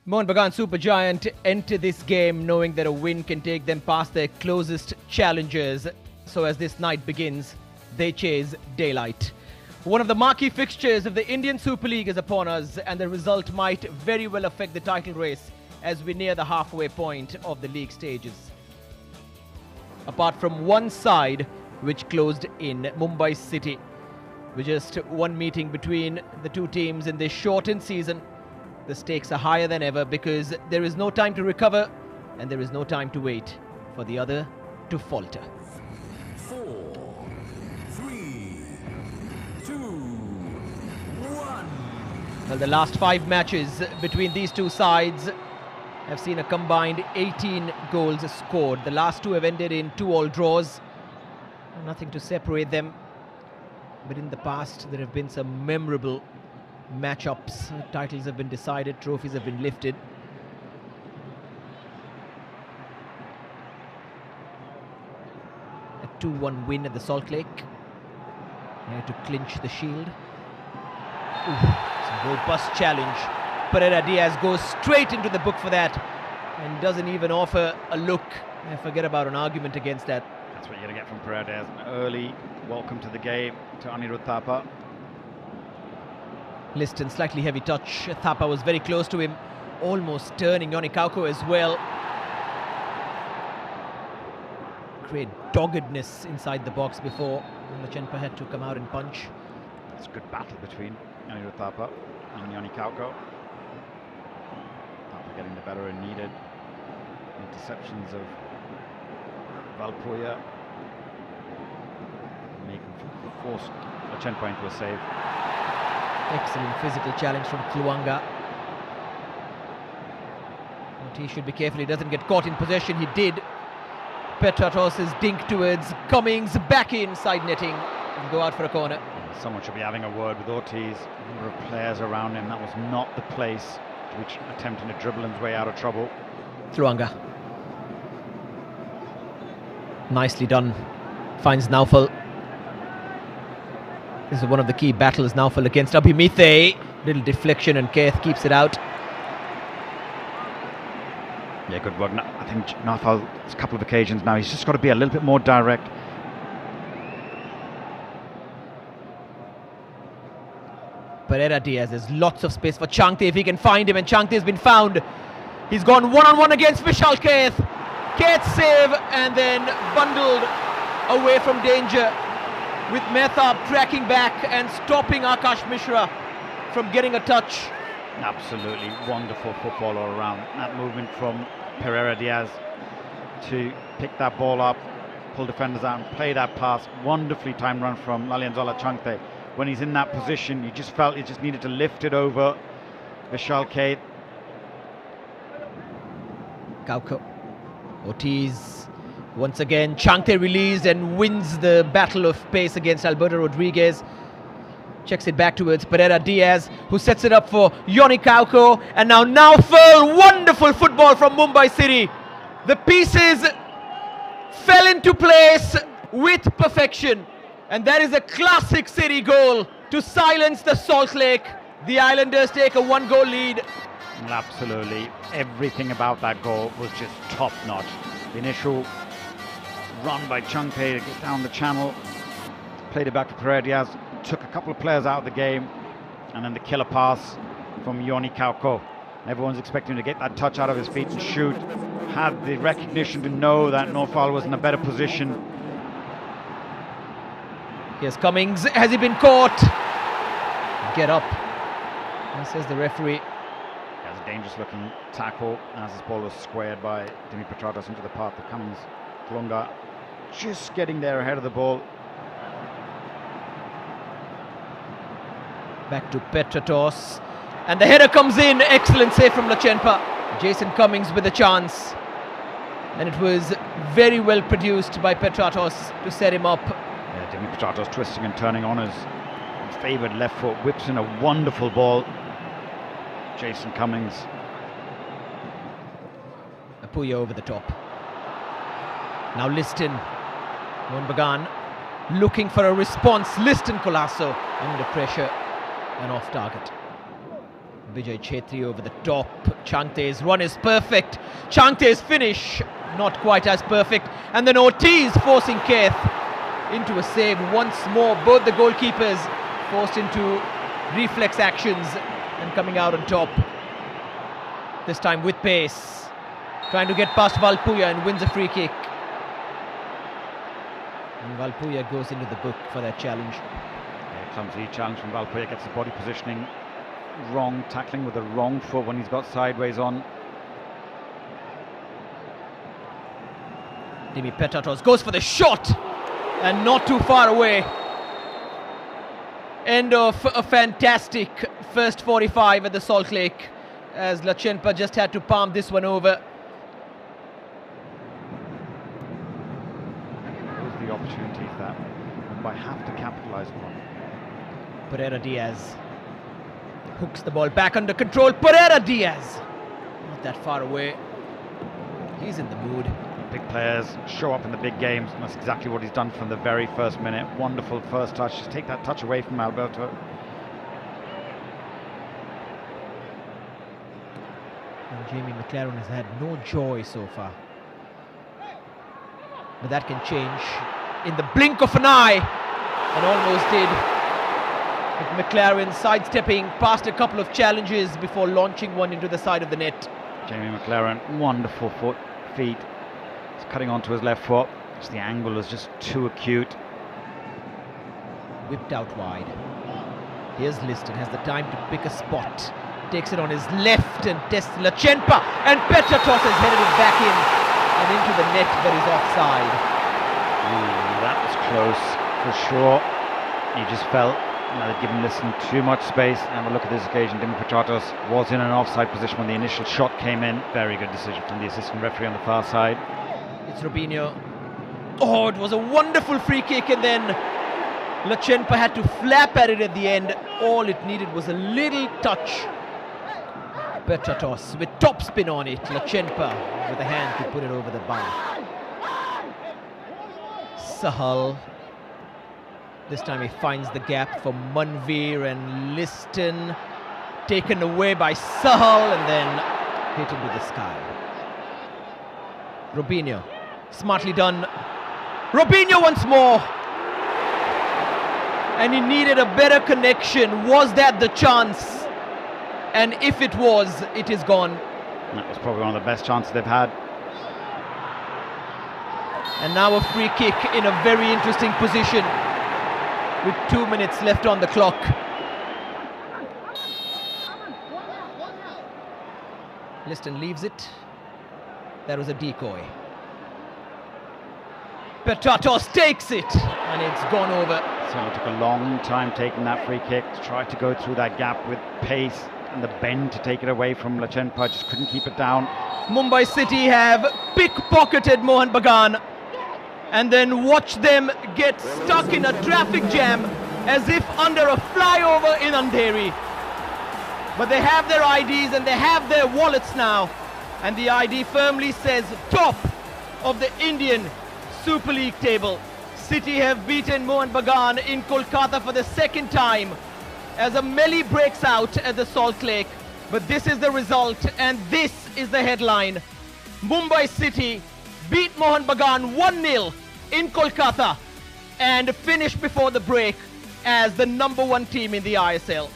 Mohun Bagan Supergiant enter this game knowing that a win can take them past their closest challengers. So as this night begins, they chase daylight. One of the marquee fixtures of the Indian Super League is upon us, and the result might very well affect the title race as we near the halfway point of the league stages. Apart from one side which closed in, Mumbai City, with just one meeting between the two teams in this shortened season, the stakes are higher than ever because there is no time to recover and there is no time to wait for the other to falter. 4, 3, 2, 1. Well, the last 5 matches between these two sides have seen a combined 18 goals scored. The last 2 have ended in 2-all draws. Nothing to separate them. But in the past, there have been some memorable matchups. Titles have been decided, trophies have been lifted. A 2-1 win at the Salt Lake. Here to clinch the shield. It's a robust challenge. Pereira Diaz goes straight into the book for that and doesn't even offer a look. I forget about an argument against that. That's what you're going to get from Pereira Diaz. An early welcome to the game to Anirudh Thapa. Liston, slightly heavy touch. Thapa was very close to him, almost turning Yoni Kauko as well. Great doggedness inside the box before Lachenpa had to come out and punch. It's a good battle between Anirudh Thapa and Yoni Kauko. Thapa getting the better and needed interceptions of Valpuya, making force Lachenpa into a save. Excellent physical challenge from Kluanga. But he should be careful he doesn't get caught in possession. He did. Petratos's dink towards Cummings, back inside netting and go out for a corner. Someone should be having a word with Ortiz. A number of players around him. That was not the place to be attempting to dribble his way out of trouble. Kluanga. Nicely done. Finds Naufal. This is one of the key battles, Naufal against Abhimithe. Little deflection and Keth keeps it out. Yeah, good work. I think Naufal, a couple of occasions now, he's just got to be a little bit more direct. Pereira Diaz, there's lots of space for Changte if he can find him, and Changte has been found. He's gone one-on-one against Vishal Keth. Keth save and then bundled away from danger, with Mehtab tracking back and stopping Akash Mishra from getting a touch. Absolutely wonderful football all around. That movement from Pereira Diaz to pick that ball up, pull defenders out and play that pass. Wonderfully timed run from Lalianzola Changte. When he's in that position, you just felt he just needed to lift it over Vishal Keth. Kauko. Ortiz once again. Changte released and wins the battle of pace against Alberto Rodriguez. Checks it back towards Pereira Diaz, who sets it up for Yoni Kauko. And now Naufal. Wonderful football from Mumbai City. The pieces fell into place with perfection. And that is a classic City goal to silence the Salt Lake. The Islanders take a 1-goal lead. Absolutely. Everything about that goal was just top-notch. The initial run by Changte to get down the channel, played it back to Pereira Diaz, took a couple of players out of the game, and then the killer pass from Yoni Kauko. Everyone's expecting him to get that touch out of his feet and shoot. Had the recognition to know that Naufal was in a better position. Here's Cummings. Has he been caught? Get up, says the referee. That's a dangerous looking tackle as this ball was squared by Dimi Petratos into the path of Cummings. Klunga just getting there ahead of the ball. Back to Petratos. And the header comes in. Excellent save from Lachenpa. Jason Cummings with a chance. And it was very well produced by Petratos to set him up. Yeah, Dimi Petratos twisting and turning on his favoured left foot, whips in a wonderful ball. Jason Cummings. Apuya over the top. Now Liston. Mohun Bagan looking for a response. Liston Colasso under pressure and off target. Vijay Chetri over the top. Changte's run is perfect. Changte's finish not quite as perfect. And then Ortiz forcing Keth into a save once more. Both the goalkeepers forced into reflex actions and coming out on top. This time with pace. Trying to get past Valpuya and wins a free kick. And Valpuya goes into the book for that challenge. Yeah, clumsy challenge from Valpuya, gets the body positioning wrong, tackling with the wrong foot when he's got sideways on. Dimi Petatos goes for the shot and not too far away. End of a fantastic first 45 at the Salt Lake, as Lachenpa just had to palm this one over. Those are the opportunities that Mumbai have to capitalise on. Pereira Diaz hooks the ball back under control. Pereira Diaz, not that far away. He's in the mood. Big players show up in the big games, and that's exactly what he's done from the very first minute. Wonderful first touch. Just take that touch away from Alberto. And Jamie McLaren has had no joy so far. But that can change in the blink of an eye, and almost did. With McLaren sidestepping past a couple of challenges before launching one into the side of the net. Jamie McLaren, wonderful feet. He's cutting onto his left foot. Just the angle is just too acute. Whipped out wide. Here's Liston, has the time to pick a spot. Takes it on his left and tests Lachenpa. And Petratos has headed it back in and into the net, but he's offside. Ooh, that was close for sure. You just felt they'd given Liston too much space. And have a look at this occasion. Dimi Petratos was in an offside position when the initial shot came in. Very good decision from the assistant referee on the far side. It's Robinho. Oh, it was a wonderful free kick, and then Lachenpa had to flap at it at the end. All it needed was a little touch. Petratos with top spin on it. Lachenpa with a hand to put it over the bar. Sahal. This time he finds the gap for Manveer, and Liston taken away by Sahal and then hit into the sky. Robinho, smartly done. Robinho once more. And he needed a better connection. Was that the chance? And if it was, it is gone. That was probably one of the best chances they've had. And now a free kick in a very interesting position with 2 minutes left on the clock. Liston leaves it. That was a decoy. Petratos takes it, and it's gone over. So it took a long time taking that free kick. Tried to go through that gap with pace and the bend to take it away from Lachenpa. Just couldn't keep it down. Mumbai City have pickpocketed Mohan Bagan and then watch them get stuck in a traffic jam as if under a flyover in Andheri. But they have their IDs and they have their wallets now, and the ID firmly says top of the Indian Super League table. City have beaten Mohan Bagan in Kolkata for the second time as a melee breaks out at the Salt Lake. But this is the result, and this is the headline. Mumbai City beat Mohan Bagan 1-0 in Kolkata and finished before the break as the #1 team in the ISL.